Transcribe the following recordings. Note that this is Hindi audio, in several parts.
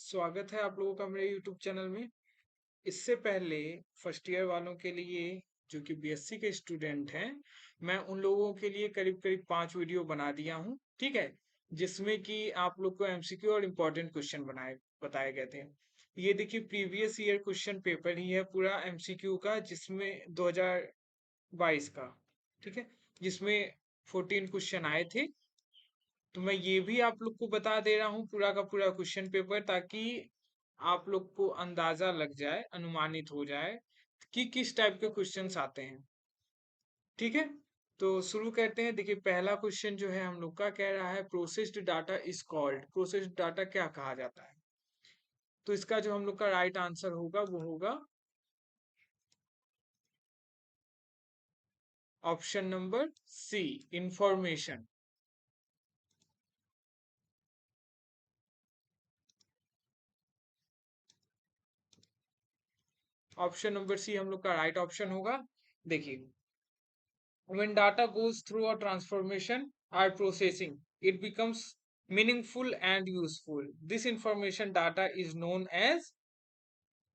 स्वागत है आप लोगों का मेरे YouTube चैनल में। इससे पहले फर्स्ट ईयर वालों के लिए जो कि बीएससी के स्टूडेंट हैं, मैं उन लोगों के लिए करीब करीब 5 वीडियो बना दिया हूँ, ठीक है, जिसमें कि आप लोग को एमसीक्यू और इम्पोर्टेंट क्वेश्चन बनाए बताए गए थे। ये देखिए प्रीवियस ईयर क्वेश्चन पेपर ही है पूरा एमसीक्यू का, जिसमें 2022 का, ठीक है, जिसमें 14 क्वेश्चन आए थे। तो मैं ये भी आप लोग को बता दे रहा हूँ पूरा का पूरा क्वेश्चन पेपर, ताकि आप लोग को अंदाजा लग जाए, अनुमानित हो जाए कि किस टाइप के क्वेश्चंस आते हैं। ठीक है, तो शुरू करते हैं। देखिए पहला क्वेश्चन जो है हम लोग का कह रहा है processed data is called. Processed data क्या कहा जाता है? तो इसका जो हम लोग का राइट आंसर होगा वो होगा option number C, information. Option number C हम लोग का राइट ऑप्शन होगा। देखिए, when data goes through a transformation or processing, it becomes meaningful and useful. This information data is known as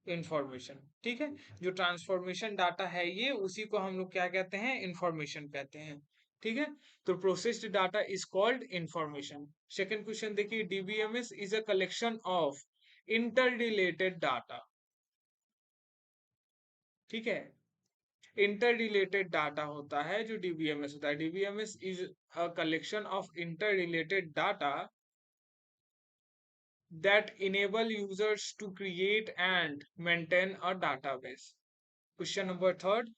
information. ठीक है, जो ट्रांसफॉर्मेशन डाटा है ये, उसी को हम लोग क्या कहते हैं? इंफॉर्मेशन कहते हैं। ठीक है, तो processed data is called information. Second question देखिए, DBMS is a collection of inter related data. ठीक है, इंटर रिलेटेड डाटा होता है जो डीबीएमएस होता है। DBMS is a collection of inter related data that enable users to create and maintain a database. Question number third,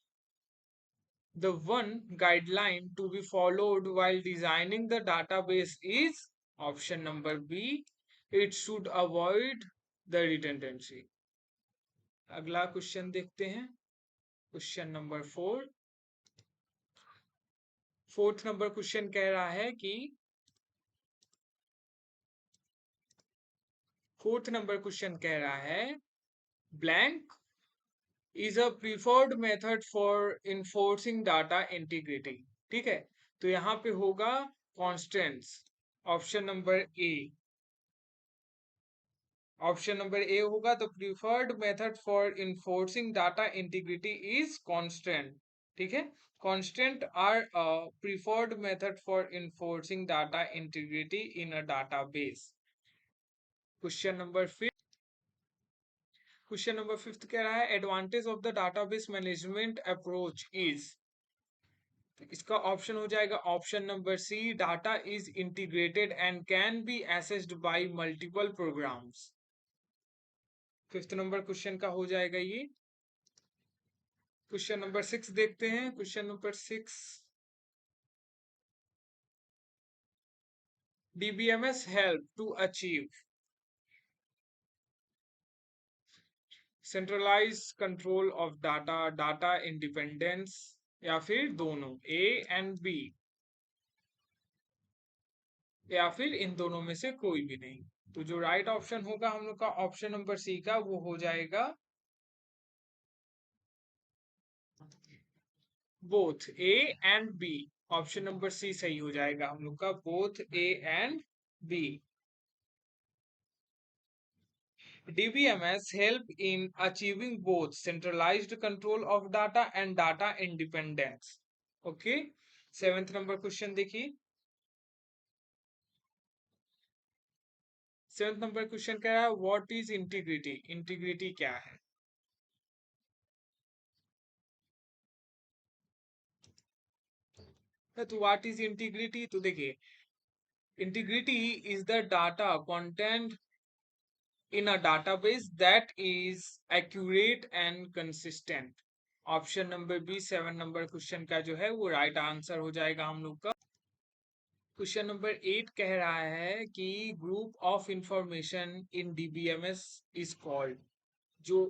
the one guideline to be followed while designing the database is option number B, it should avoid the redundancy. अगला क्वेश्चन देखते हैं, question number 4। Fourth number question कह रहा है कि फोर्थ नंबर क्वेश्चन कह रहा है blank is a preferred method for enforcing data integrity। ठीक है, तो यहाँ पे होगा constants। Option number A, option number A होगा। तो preferred method for enforcing data integrity is constant। ठीक है, constant are a preferred method for enforcing data integrity in a database। Question number question number fifth कह रहा है advantage of the database management approach is. इसका ऑप्शन हो जाएगा option number C, data is integrated and can be accessed by multiple programs. Fifth number question का हो जाएगा ये। क्वेश्चन नंबर 6 देखते हैं। Question number 6, DBMS help to achieve centralize control of data, data independence, या फिर दोनों, ए एंड बी, या फिर इन दोनों में से कोई भी नहीं। तो जो राइट ऑप्शन होगा हम लोग का ऑप्शन नंबर सी का, वो हो जाएगा both A and B. Option number C सही हो जाएगा हम लोग का, both A and B. DBMS help in achieving both centralized control of data and data independence। Okay, seventh number question देखिए। सेवेंथ नंबर क्वेश्चन कह रहा है व्हाट इज इंटीग्रिटी। इंटीग्रिटी क्या है? तो व्हाट इज इंटीग्रिटी, तो देखिए integrity is the data content in a database that is accurate and consistent। Option number B, 7 number question का जो है वो राइट आंसर हो जाएगा हम लोग का। क्वेश्चन नंबर 8 कह रहा है कि group of information in DBMS is called. जो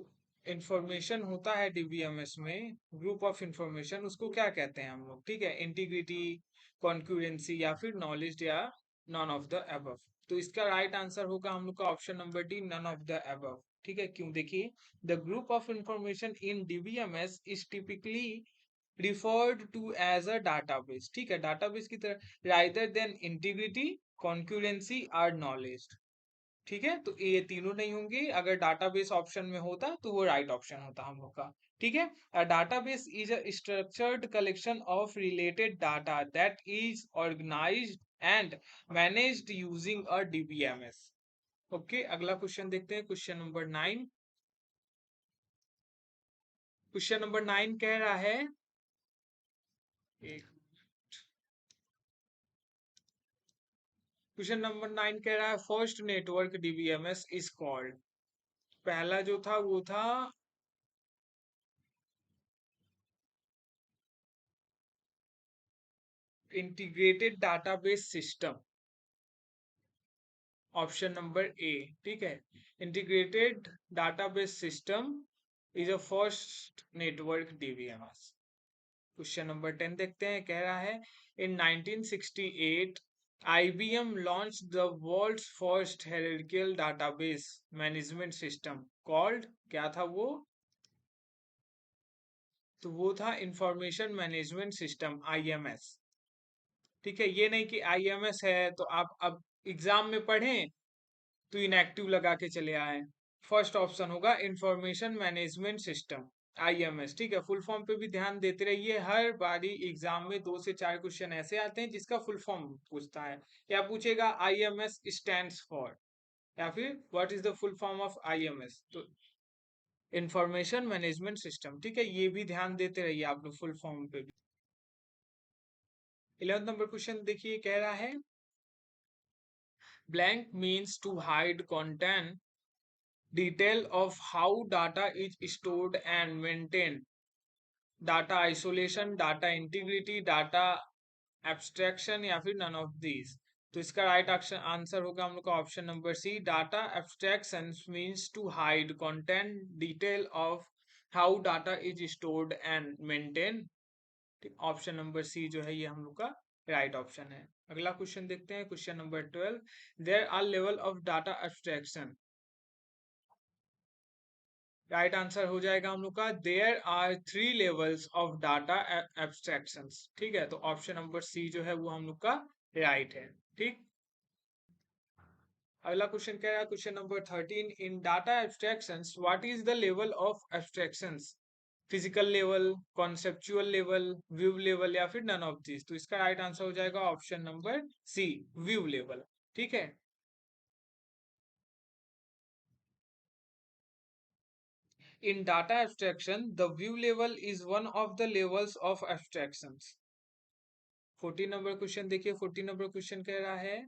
इंफॉर्मेशन होता है डीबीएमएस में, ग्रुप ऑफ इंफॉर्मेशन, उसको क्या कहते हैं हम लोग? ठीक है, इंटीग्रिटी, कॉन्क्यूरेंसी, या फिर नॉलेज, या नॉन ऑफ द अबव। तो इसका राइट आंसर होगा हम लोग का option number D, none of the above. ठीक है, क्यों? देखिए, the group of information in DBMS is typically referred to as a database. ठीक है, डाटाबेस की तरह, राइदर देन इंटीग्रिटी, कॉन्क्यूरेंसी और नॉलेज। ठीक है, तो ये तीनों नहीं होंगे। अगर डाटाबेस ऑप्शन में होता तो वो राइट ऑप्शन होता हम लोग का। ठीक है, a database is a structured collection of related data that is organised and managed using a DBMS. Okay, अगला क्वेश्चन देखते हैं, क्वेश्चन नंबर 9। क्वेश्चन नंबर 9 कह रहा है, क्वेश्चन नंबर 9 कह रहा है first network DBMS is called. पहला जो था वो था integrated database system, option number A. ठीक है, integrated database system is a first network DBMS. Question number 10 देखते हैं, कह रहा है इन 1968 IBM launched the world's first hierarchical database management system called, क्या था वो? तो वो था इंफॉर्मेशन मैनेजमेंट सिस्टम, IMS। ठीक है, ये नहीं कि IMS है तो आप अब एग्जाम में पढ़ें तो इनएक्टिव लगा के चले आए। फर्स्ट ऑप्शन होगा इंफॉर्मेशन मैनेजमेंट सिस्टम, IMS। ठीक है, फुल फॉर्म पे भी ध्यान देते रहिए, हर बारी एग्जाम में 2 से 4 क्वेश्चन ऐसे आते हैं जिसका फुल फॉर्म पूछता है, या पूछेगा IMS स्टैंड्स फॉर, या फिर what is the full form of IMS, तो इंफॉर्मेशन मैनेजमेंट सिस्टम। ठीक है, ये भी ध्यान देते रहिए आप लोग फुल फॉर्म पे भी। 11th नंबर क्वेश्चन देखिए, कह रहा है blank means to hide content detail of how data is stored and maintained, data isolation, data integrity, data abstraction, या फिर none of these। तो इसका राइट आंसर होगा हम लोग का option number C, data abstraction means to hide content detail of how data is stored and maintain. Option number C जो है ये हम लोग का राइट ऑप्शन है। अगला क्वेश्चन देखते हैं, question number 12। There are level of data abstraction, right answer हो जाएगा हम लोग का there are 3 levels of data abstractions. ठीक है, तो ऑप्शन नंबर सी जो है वो हम लोग का राइट है। ठीक, अगला क्वेश्चन कह रहा है, question number 13, in data abstractions what is the level of abstractions, physical level, conceptual level, view level, या फिर नन ऑफ दिस। तो इसका राइट आंसर हो जाएगा option number C, view level. ठीक है, in data abstraction the view level is one of the levels of abstractions। 14 number question देखिए, 14 नंबर क्वेश्चन कह रहा है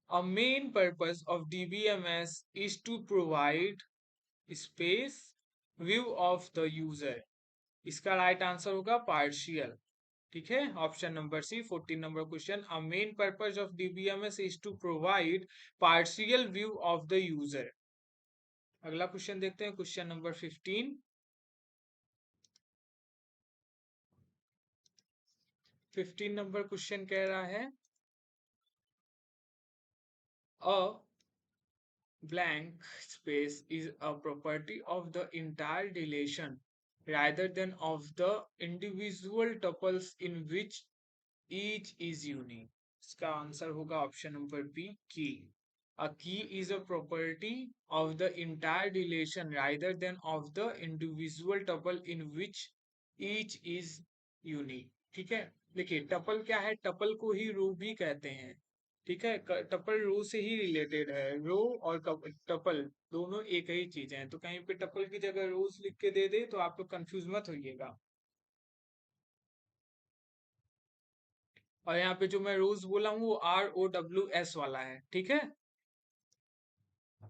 a main purpose of DBMS is to provide space view of the user। इसका राइट आंसर होगा पार्शियल। ठीक है, option number C, 14 number question, a main purpose of DBMS is to provide partial view of the user. अगला क्वेश्चन देखते हैं, क्वेश्चन नंबर 15। 15 नंबर क्वेश्चन कह रहा है a blank space is a property of the entire relation rather than of the individual tuples in which each is unique। इसका आंसर होगा ऑप्शन नंबर बी, की। A key is a property of the entire relation rather than of the individual tuple in which each is unique। ठीक है, देखिए टपल क्या है, टपल को ही रो भी कहते हैं। ठीक है, टपल रो से ही रिलेटेड है, रो और टपल दोनों एक ही चीज है, तो कहीं पे टपल की जगह रोज लिख के दे दे तो आप लोग कंफ्यूज मत होइएगा। और यहाँ पे जो मैं रोज बोला हूँ वो ROWS वाला है। ठीक है,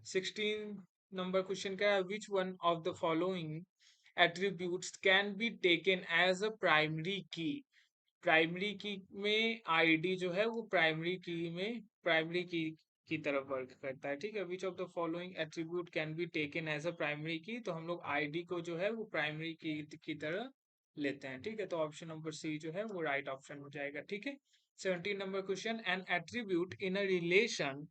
16 नंबर क्वेश्चन का है which one of the following attributes can be taken as a primary key. Primary key में आईडी जो है वो प्राइमरी की तरफ वर्क करता है। ठीक है, which of the following attribute can be taken as a primary key, तो हम लोग आईडी को जो है वो प्राइमरी की तरह लेते हैं। ठीक है, तो ऑप्शन नंबर सी जो है वो राइट ऑप्शन हो जाएगा। ठीक है, 17 number question, N attribute in a relation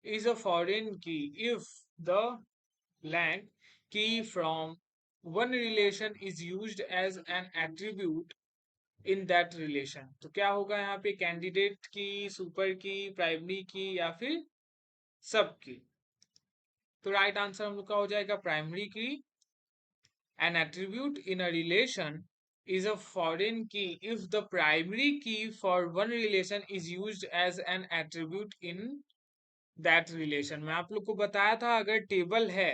is a foreign key if the blank key from one relation is used as an attribute in that relation. तो क्या होगा यहाँ पे, कैंडिडेट की, सुपर की, प्राइमरी की, या फिर सब की। तो राइट आंसर हम लोग का हो जाएगा प्राइमरी की। An attribute in a relation is a foreign key if the primary key for one relation is used as an attribute in that relation। मैं आप लोग को बताया था, अगर टेबल है,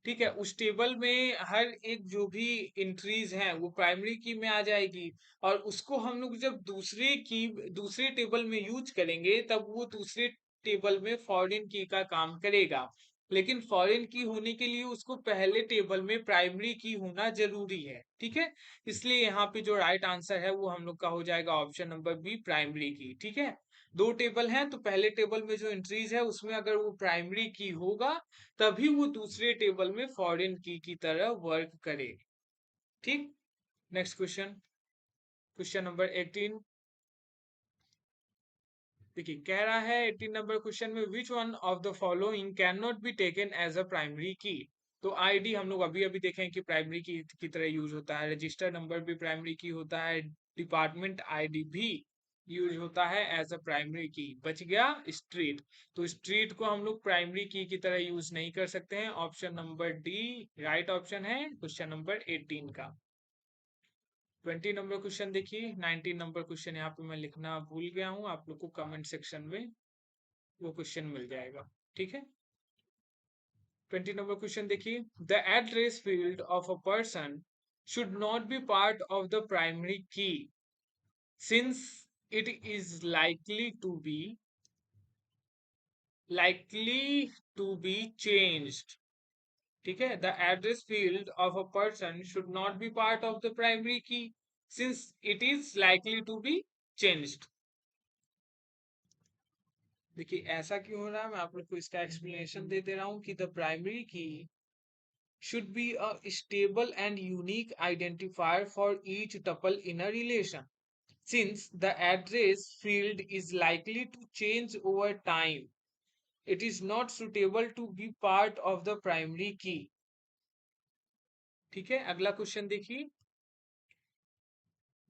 ठीक है, उस टेबल में हर एक जो भी एंट्रीज हैं वो प्राइमरी की में आ जाएगी, और उसको हम लोग जब दूसरे टेबल में यूज करेंगे तब वो दूसरे टेबल में फॉरेन की का काम करेगा। लेकिन फॉरेन की होने के लिए उसको पहले टेबल में प्राइमरी की होना जरूरी है, ठीक है। इसलिए यहाँ पे जो राइट आंसर है वो हम लोग का हो जाएगा ऑप्शन नंबर बी, प्राइमरी की। ठीक है, दो टेबल हैं तो पहले टेबल में जो एंट्रीज है उसमें अगर वो प्राइमरी की होगा तभी वो दूसरे टेबल में फॉरेन की तरह वर्क करेगी। ठीक, नेक्स्ट क्वेश्चन, क्वेश्चन नंबर 18। देखिए कह रहा है 18 नंबर क्वेश्चन में, which one of the following can not be taken as a primary key. तो आईडी हम लोग अभी अभी देखें कि प्राइमरी की तरह यूज होता है, रजिस्टर नंबर भी प्राइमरी की होता है, डिपार्टमेंट आईडी भी यूज होता है एज अ प्राइमरी की। बच गया स्ट्रीट। तो स्ट्रीट को हम लोग प्राइमरी की तरह यूज नहीं कर सकते हैं। Option number D right option है क्वेश्चन नंबर 18 का। 20 नंबर क्वेश्चन देखिए, 19 नंबर क्वेश्चन यहाँ पे मैं लिखना भूल गया हूँ, आप लोग को कमेंट सेक्शन में वो क्वेश्चन मिल जाएगा। ठीक है, 20 नंबर क्वेश्चन देखिए, the address field of a person should not be part of the primary key since it is likely to be changed। ठीक है, the address field of a person should not be part of the primary key since it is likely to be changed. देखिए ऐसा क्यों हो रहा है, मैं आप लोग को इसका एक्सप्लेनेशन दे दे रहा हूं कि द प्राइमरी की should be a stable and unique identifier for each tuple in a relation. Since the address field is likely to change over time, it is not suitable to be part of the primary key। ठीक है, अगला क्वेश्चन देखिए,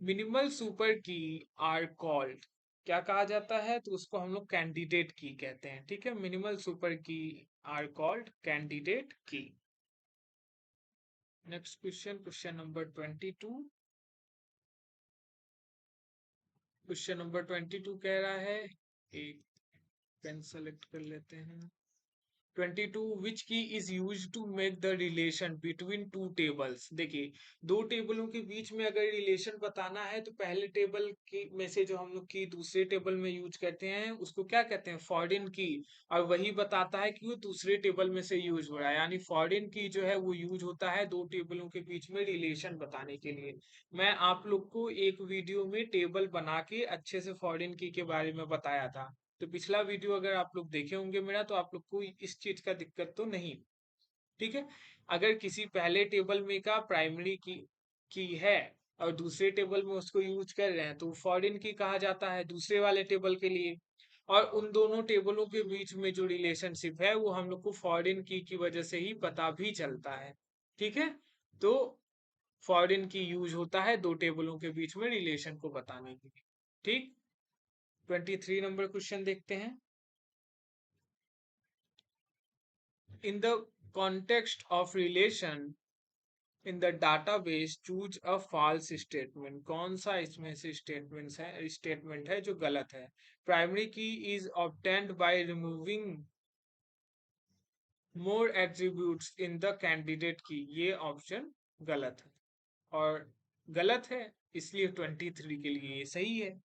मिनिमल सुपर की आर कॉल्ड, क्या कहा जाता है, तो उसको हम लोग कैंडिडेट की कहते हैं। ठीक है, मिनिमल सुपर की आर कॉल्ड कैंडिडेट की। Next question, question number 22। Question number 22 कह रहा है, एक पेन सेलेक्ट कर लेते हैं। 22, which key is use to make the relation between two tables. देखिए दो टेबलों के बीच में अगर रिलेशन बताना है तो पहले टेबल की में से जो हम लोग की दूसरे टेबल में यूज करते हैं उसको क्या कहते हैं, फॉरेन की। और वही बताता है कि वो दूसरे टेबल में से यूज हो रहा है, यानी फॉरेन की जो है वो यूज होता है दो टेबलों के बीच में रिलेशन बताने के लिए। मैं आप लोग को एक वीडियो में टेबल बना के अच्छे से फॉरेन की के बारे में बताया था। तो पिछला वीडियो अगर आप लोग देखे होंगे मेरा, तो आप लोग को इस चीज का दिक्कत तो नहीं। ठीक है, अगर किसी पहले टेबल में का प्राइमरी की है और दूसरे टेबल में उसको यूज कर रहे हैं तो फॉरेन की कहा जाता है दूसरे वाले टेबल के लिए। और उन दोनों टेबलों के बीच में जो रिलेशनशिप है वो हम लोग को फॉरेन की वजह से ही पता भी चलता है। ठीक है, तो फॉरेन की यूज होता है दो टेबलों के बीच में रिलेशन को बताने के लिए। ठीक, 23 नंबर क्वेश्चन देखते हैं, in the context of relation in the database choose a false statement। कौन सा इसमें से स्टेटमेंट है जो गलत है। Primary key is obtained by removing more attributes in the candidate की, ये ऑप्शन गलत है और गलत है, इसलिए 23 के लिए ये सही है।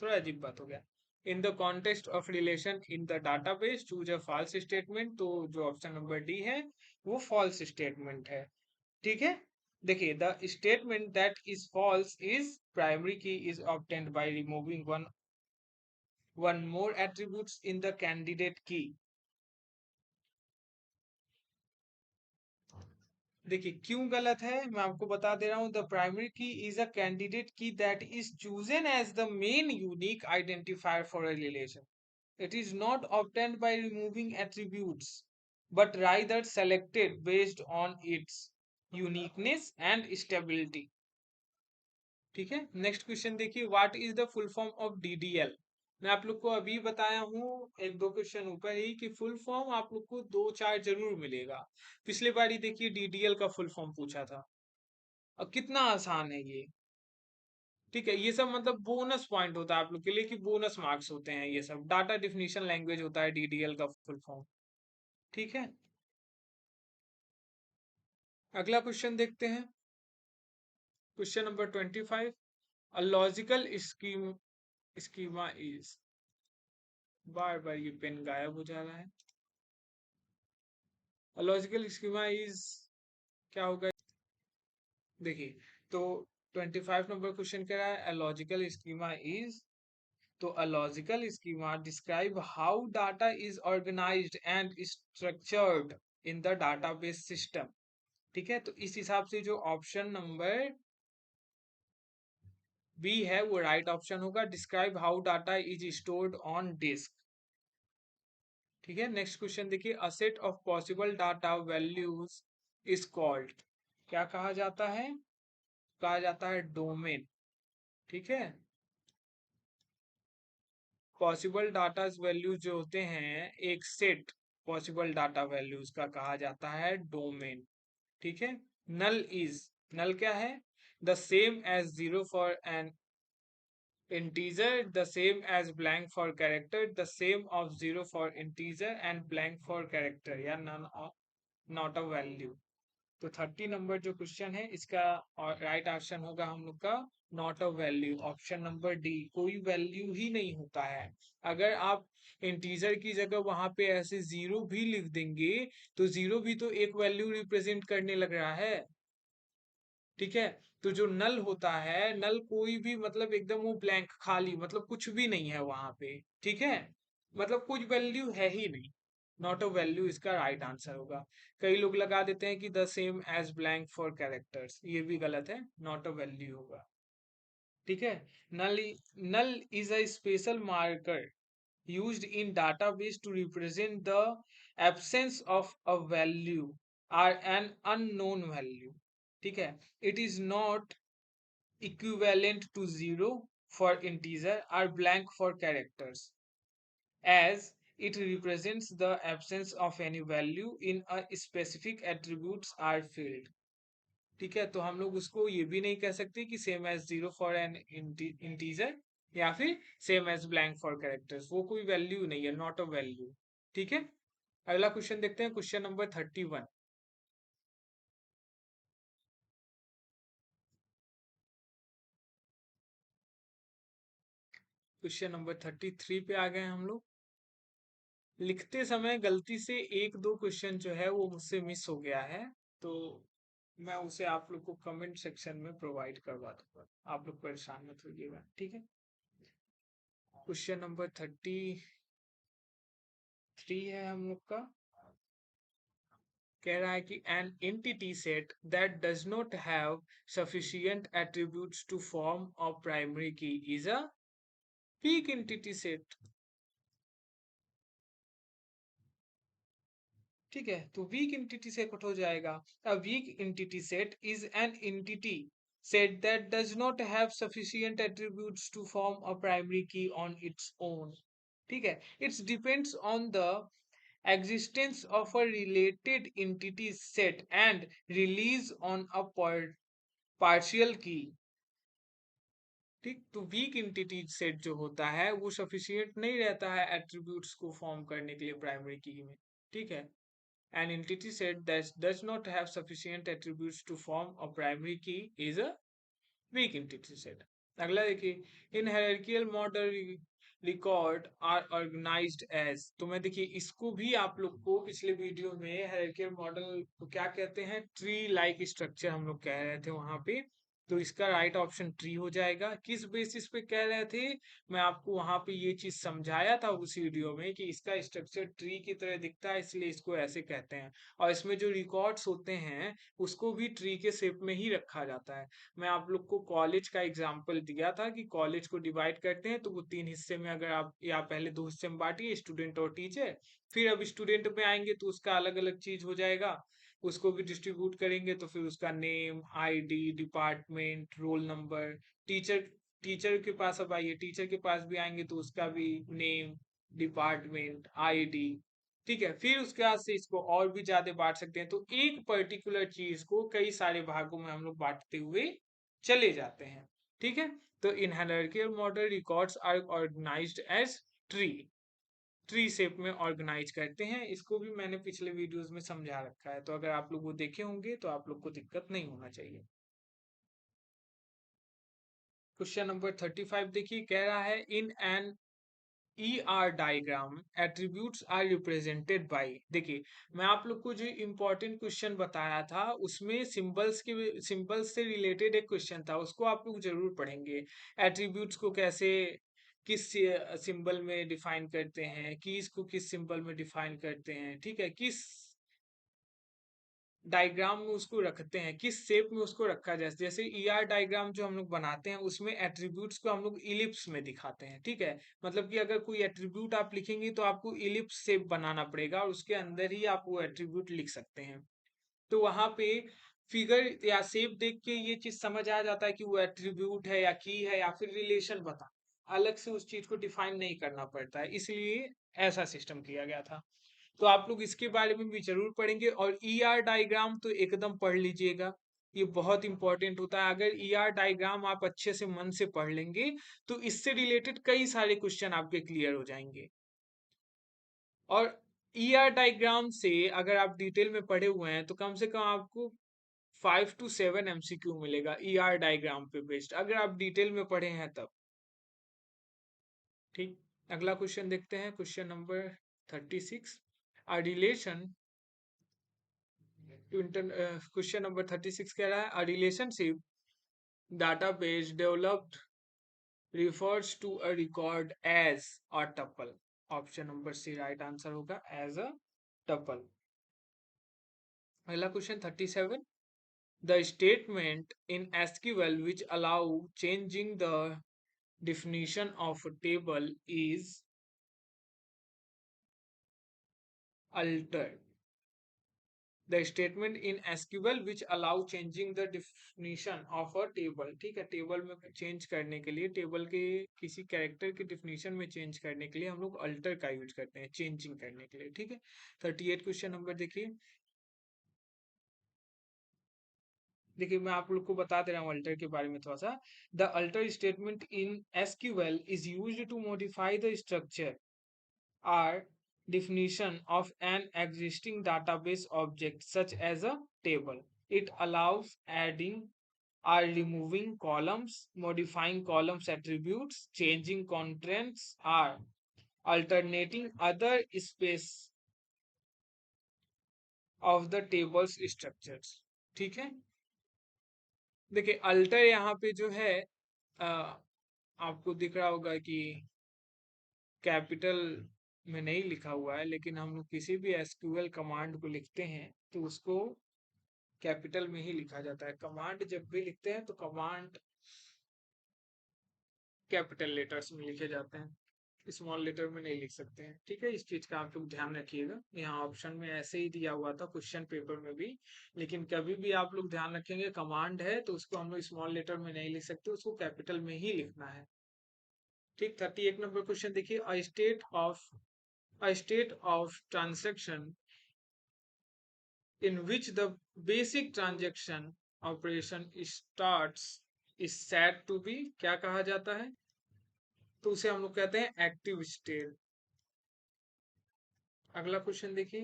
थोड़ा अजीब बात हो गया। In the context of relation in the database choose a false statement, तो जो ऑप्शन नंबर डी है वो फॉल्स स्टेटमेंट है। ठीक है, देखिए the statement that is false is primary key is obtained by removing one more attributes in the candidate key. देखिए क्यों गलत है मैं आपको बता दे रहा हूं, the primary key is a candidate key that is chosen as the main unique identifier for a relation. It is not obtained by removing attributes, but rather selected based on its uniqueness and stability। ठीक है। नेक्स्ट क्वेश्चन देखिए, what is the full form of DDL. मैं आप लोग को अभी बताया हूँ एक दो क्वेश्चन ऊपर ही कि फुल फॉर्म आप लोग को दो चार जरूर मिलेगा। पिछले बार ही देखिए डीडीएल का फुल फॉर्म पूछा था। अब कितना आसान है ये। ठीक है, ये सब मतलब बोनस पॉइंट होता है आप लोग के लिए कि बोनस मार्क्स होते हैं, ये सब डाटा डिफिनेशन लैंग्वेज होता है डीडीएल का फुल फॉर्म। ठीक है, अगला क्वेश्चन देखते हैं। Question number 25, a logical schema is, बार बार ये पेन गायब हो जा रहा है। अ लॉजिकल स्कीमा इज क्या होगा देखिए। तो 25 नंबर क्वेश्चन कह रहा है अ लॉजिकल स्कीमा इज, तो a logical schema describe how data is organized and structured in the database system। ठीक है, तो इस हिसाब से जो ऑप्शन नंबर बी है वो राइट ऑप्शन होगा, describe how data is stored on disk. ठीक है, नेक्स्ट क्वेश्चन देखिए, a set of possible data values is called, क्या कहा जाता है, कहा जाता है डोमेन। ठीक है, पॉसिबल डाटा वैल्यूज जो होते हैं एक सेट पॉसिबल डाटा वैल्यूज का कहा जाता है डोमेन। ठीक है, नल इज, नल क्या है, the same as zero for an integer, the same as blank for character, the same of zero for integer and blank for character, या none of not a value। तो 30 नंबर जो क्वेश्चन है इसका राइट ऑप्शन होगा हम लोग का not a value, option number D, कोई वैल्यू ही नहीं होता है। अगर आप इंटीजर की जगह वहां पे ऐसे जीरो भी लिख देंगे तो जीरो भी तो एक वैल्यू रिप्रेजेंट करने लग रहा है। ठीक है, तो जो नल होता है, नल कोई भी मतलब एकदम वो ब्लैंक खाली, मतलब कुछ भी नहीं है वहां पे। ठीक है, मतलब कुछ वैल्यू है ही नहीं, नॉट अ वैल्यू इसका राइट आंसर होगा। कई लोग लगा देते हैं कि the same as blank for characters, ये भी गलत है, नॉट अ वैल्यू होगा। ठीक है, null null is a special marker used in database to represent the absence of a value or an unknown value। ठीक है, it is not equivalent to zero for integer or blank for characters, as it represents the absence of any value in a specific attributes or field। ठीक है, तो हम लोग उसको ये भी नहीं कह सकते कि same as zero for an integer या फिर same as blank for characters, वो कोई वैल्यू नहीं है, नॉट अ वैल्यू। ठीक है, अगला क्वेश्चन देखते हैं, क्वेश्चन नंबर 31। क्वेश्चन नंबर 33 पे आ गए हम लोग। लिखते समय गलती से एक दो क्वेश्चन जो है वो मुझसे मिस हो गया है, तो मैं उसे आप लोग को कमेंट सेक्शन में प्रोवाइड करवा दूंगा, आप लोग परेशान मत होइएगा। ठीक है, क्वेश्चन नंबर 33 है हम लोग का, कह रहा है कि an entity set that does not have sufficient attributes to form a primary key is a weak entity set. ठीक है, तो वीक एंटिटी से कट हो जाएगा। A weak entity set is an entity set that does not have sufficient attributes to form a primary key on its own. ठीक है, it's depends on the existence of a related entity set and release on a partial key। ठीक, तो वीक एंटिटी सेट जो होता है वो सफिशिएंट नहीं रहता है एट्रीब्यूट्स को फॉर्म करने के लिए प्राइमरी की में। ठीक है, an entity set that does not have sufficient attributes to form a primary key is a weak entity set. अगला देखिए, in hierarchical model record are organised as, तो मैं देखिए इसको भी आप लोग को पिछले वीडियो में हायरार्किकल मॉडल को क्या कहते हैं, ट्री लाइक स्ट्रक्चर हम लोग कह रहे थे वहां पे। तो इसका राइट ऑप्शन ट्री हो जाएगा। किस बेसिस पे कह रहे थे, मैं आपको वहां पे ये चीज समझाया था उस वीडियो में कि इसका स्ट्रक्चर ट्री की तरह दिखता है इसलिए इसको ऐसे कहते हैं, और इसमें जो रिकॉर्ड्स होते हैं उसको भी ट्री के शेप में ही रखा जाता है। मैं आप लोग को कॉलेज का एग्जाम्पल दिया था कि कॉलेज को डिवाइड करते हैं तो वो तीन हिस्से में, अगर आप या पहले दो हिस्से में बांटिए, स्टूडेंट और टीचर, फिर अब स्टूडेंट में आएंगे तो उसका अलग अलग चीज हो जाएगा, उसको भी डिस्ट्रीब्यूट करेंगे तो फिर उसका name, ID, department, roll number, teacher teacher के पास अब आइए, टीचर के पास भी आएंगे तो उसका भी नेम, डिपार्टमेंट, आईडी, ठीक है। फिर उसके बाद से इसको और भी ज्यादा बांट सकते हैं, तो एक पर्टिकुलर चीज को कई सारे भागों में हम लोग बांटते हुए चले जाते हैं, ठीक है। तो in hierarchical model records are organised as tree, tree shape में ऑर्गेनाइज करते हैं। इसको भी मैंने पिछले वीडियोस में समझा रखा है, तो अगर आप लोग वो देखे होंगे तो आप लोग को दिक्कत नहीं होना चाहिए। क्वेश्चन नंबर 35 देखिए, कह रहा है in an ER diagram attributes are represented by. देखिए, मैं आप लोग को जो इम्पोर्टेंट क्वेश्चन बताया था उसमें सिंबल्स से रिलेटेड एक क्वेश्चन था, उसको आप लोग जरूर पढ़ेंगे। एट्रीब्यूट्स को कैसे किस सिंबल में डिफाइन करते हैं, कीज को किस सिंबल में डिफाइन करते हैं, ठीक है, किस डायग्राम में उसको रखते हैं, किस शेप में उसको रखा जाए। जैसे ER डायग्राम जो हम लोग बनाते हैं उसमें एट्रीब्यूट्स को हम लोग इलिप्स में दिखाते हैं, ठीक है। मतलब कि अगर कोई एट्रीब्यूट आप लिखेंगे तो आपको इलिप्स शेप बनाना पड़ेगा और उसके अंदर ही आप वो एट्रीब्यूट लिख सकते हैं। तो वहां पे फिगर या शेप देख के ये चीज समझ आ जाता है कि वो एट्रीब्यूट है या की है या फिर रिलेशन बता, अलग से उस चीज को डिफाइन नहीं करना पड़ता है, इसलिए ऐसा सिस्टम किया गया था। तो आप लोग इसके बारे में भी जरूर पढ़ेंगे। और ER डायग्राम तो एकदम पढ़ लीजिएगा, ये बहुत इंपॉर्टेंट होता है। अगर ER डायग्राम आप अच्छे से मन से पढ़ लेंगे तो इससे रिलेटेड कई सारे क्वेश्चन आपके क्लियर हो जाएंगे। और ER डायग्राम से अगर आप डिटेल में पढ़े हुए हैं तो कम से कम आपको 5 to 7 MCQ मिलेगा ER डायग्राम पे बेस्ड, अगर आप डिटेल में पढ़े हैं तब, ठीक। अगला क्वेश्चन देखते हैं, question number 36। A relation question number 36 कह रहा है a relationship database developed refers to a record as a tuple। Option number C right answer होगा, एज अ tuple। अगला question 37। The statement in SQL which allow changing the definition of a table is altered। The statement in SQL which allow changing the definition of a table, ठीक है। टेबल में चेंज करने के लिए, टेबल के किसी कैरेक्टर की डिफिनीशन में चेंज करने के लिए हम लोग अल्टर का यूज करते हैं, चेंजिंग करने के लिए, ठीक है। 38 क्वेश्चन नंबर देखिए। देखिए, मैं आप लोग को बता दे रहा हूँ अल्टर के बारे में थोड़ा सा। The alter statement in SQL is used to modify the structure are definition of an existing database object such as a table. It allows adding or removing columns, modifying columns attributes, changing contents, or alternating other space of the tables structures, ठीक है। देखिए, अल्टर यहाँ पे जो है आपको दिख रहा होगा कि कैपिटल में नहीं लिखा हुआ है, लेकिन हम लोग किसी भी एसक्यूएल कमांड को लिखते हैं तो उसको कैपिटल में ही लिखा जाता है। कमांड जब भी लिखते हैं तो कमांड कैपिटल लेटर्स में लिखे जाते हैं, स्मॉल लेटर में नहीं लिख सकते हैं, ठीक है। इस चीज का आप लोग ध्यान रखिएगा। यहाँ ऑप्शन में ऐसे ही दिया हुआ था क्वेश्चन पेपर में भी, लेकिन कभी भी आप लोग ध्यान रखेंगे कमांड है तो उसको हम लोग स्मॉल लेटर में नहीं लिख सकते, उसको कैपिटल में ही लिखना है, ठीक। 38 नंबर क्वेश्चन देखिए। A state of transaction in which the basic transaction operation starts is said to be, क्या कहा जाता है, तो उसे हम लोग कहते हैं एक्टिव स्टेट। अगला क्वेश्चन देखिए,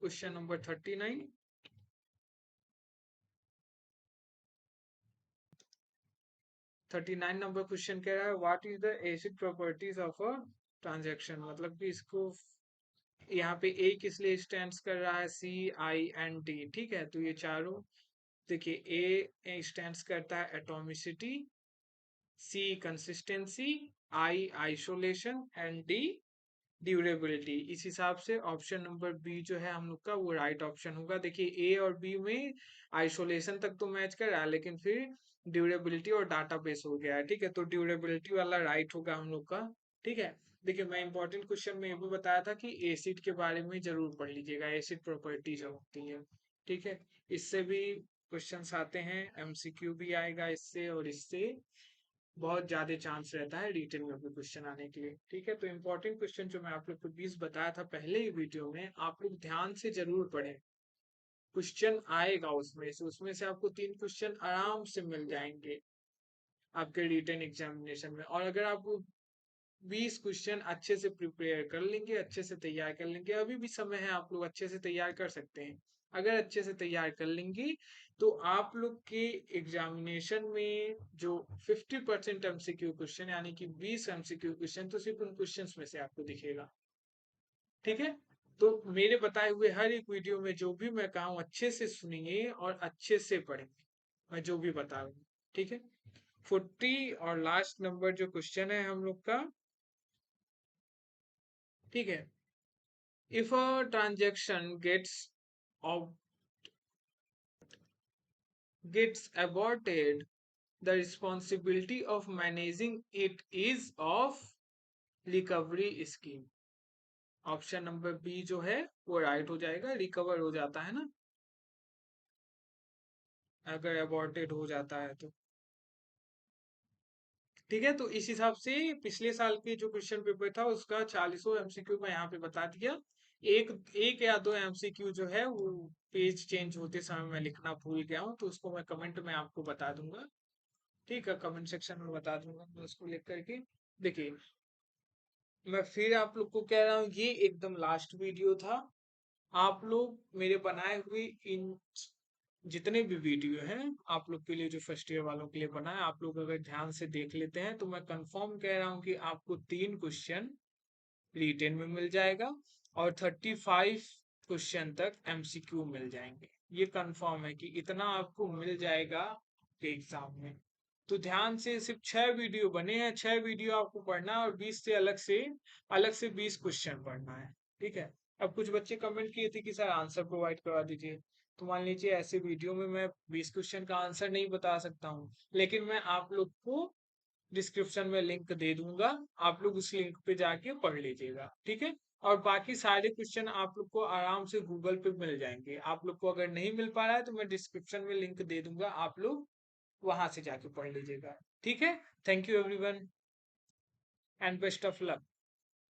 क्वेश्चन नंबर 39। 39 नंबर क्वेश्चन कह रहा है what is the acid properties of a transaction. मतलब कि इसको यहाँ पे ए किस लिए स्टैंड्स कर रहा है, CINT, ठीक है। तो ये चारों देखिए, ए स्टैंड्स करता है atomicity, C consistency, I isolation and D durability. इस हिसाब से ऑप्शन नंबर बी जो है हम लोग का वो राइट ऑप्शन होगा। देखिए, ए और बी में आइसोलेशन तक तो मैच कर रहा है, लेकिन फिर ड्यूरेबिलिटी और डाटाबेस हो गया है, ठीक है। तो ड्यूरेबिलिटी वाला राइट होगा हम लोग का, ठीक है। देखिए, मैं इंपॉर्टेंट क्वेश्चन में ये भी बताया था कि एसिड के बारे में जरूर पढ़ लीजिएगा, एसिड प्रॉपर्टीज होती है, ठीक है। इससे भी क्वेश्चंस आते हैं, MCQ भी आएगा इससे और इससे, बहुत ज्यादा चांस रहता है रिटन में भी क्वेश्चन आने के लिए। ठीक है, तो इम्पोर्टेंट क्वेश्चन जो मैं आप लोग को 20 बताया था पहले ही वीडियो में, आप लोग ध्यान से जरूर पढ़ें। क्वेश्चन आएगा उसमें से आपको 3 क्वेश्चन आराम से मिल जाएंगे आपके रिटन एग्जामिनेशन में। और अगर आप 20 क्वेश्चन अच्छे से प्रिपेयर कर लेंगे, अच्छे से तैयार कर लेंगे, अभी भी समय है, आप लोग अच्छे से तैयार कर सकते हैं। अगर अच्छे से तैयार कर लेंगे तो आप लोग के एग्जामिनेशन में जो 50% एमसीक्यू क्वेश्चन यानी कि 20 एमसीक्यू क्वेश्चन तो सिर्फ उन क्वेश्चंस में से आपको दिखेगा। ठीक है, तो मेरे बताए हुए हर एक वीडियो में जो भी मैं कहा हूं अच्छे से सुनिए और अच्छे से पढ़ेंगे मैं जो भी बता रहा हूँ। ठीक है, 40 और लास्ट नंबर जो क्वेश्चन है हम लोग का। ठीक है, if a transaction gets aborted, the responsibility of managing it is of recovery scheme। Option number B जो है वो राइट हो जाएगा, रिकवर हो जाता है ना अगर अबॉर्टेड हो जाता है तो। ठीक है, तो इस हिसाब से पिछले साल के जो क्वेश्चन पेपर था उसका 40 एमसीक्यू मैं यहाँ पे बता दिया। एक एक या दो एमसीक्यू जो है वो पेज चेंज होते समय मैं लिखना भूल गया हूँ, तो उसको मैं कमेंट में आपको बता दूंगा। ठीक है, कमेंट सेक्शन में बता दूंगा मैं उसको लिख करके। देखिए, मैं फिर आप लोग को कह रहा हूँ ये एकदम लास्ट वीडियो था। आप लोग मेरे बनाए हुए इन जितने भी वीडियो हैं आप लोग के लिए, जो फर्स्ट ईयर वालों के लिए बना है, आप लोग अगर ध्यान से देख लेते हैं तो मैं कंफर्म कह रहा हूँ कि आपको 3 क्वेश्चन रिटेन में मिल जाएगा और 35 क्वेश्चन तक एमसीक्यू मिल जाएंगे। ये कंफर्म है कि इतना आपको मिल जाएगा एग्जाम में। तो ध्यान से, सिर्फ 6 वीडियो बने हैं, 6 वीडियो आपको पढ़ना है और 20 से अलग से 20 क्वेश्चन पढ़ना है। ठीक है, अब कुछ बच्चे कमेंट किए थे कि सर आंसर प्रोवाइड करवा दीजिए। तो मान लीजिए ऐसे वीडियो में मैं 20 क्वेश्चन का आंसर नहीं बता सकता हूँ, लेकिन मैं आप लोग को डिस्क्रिप्शन में लिंक दे दूंगा, आप लोग उस लिंक पे जाके पढ़ लीजिएगा। ठीक है, और बाकी सारे क्वेश्चन आप लोग को आराम से गूगल पे मिल जाएंगे। आप लोग को अगर नहीं मिल पा रहा है तो मैं डिस्क्रिप्शन में लिंक दे दूंगा, आप लोग वहां से जाके पढ़ लीजिएगा। ठीक है, thank you everyone and best of luck.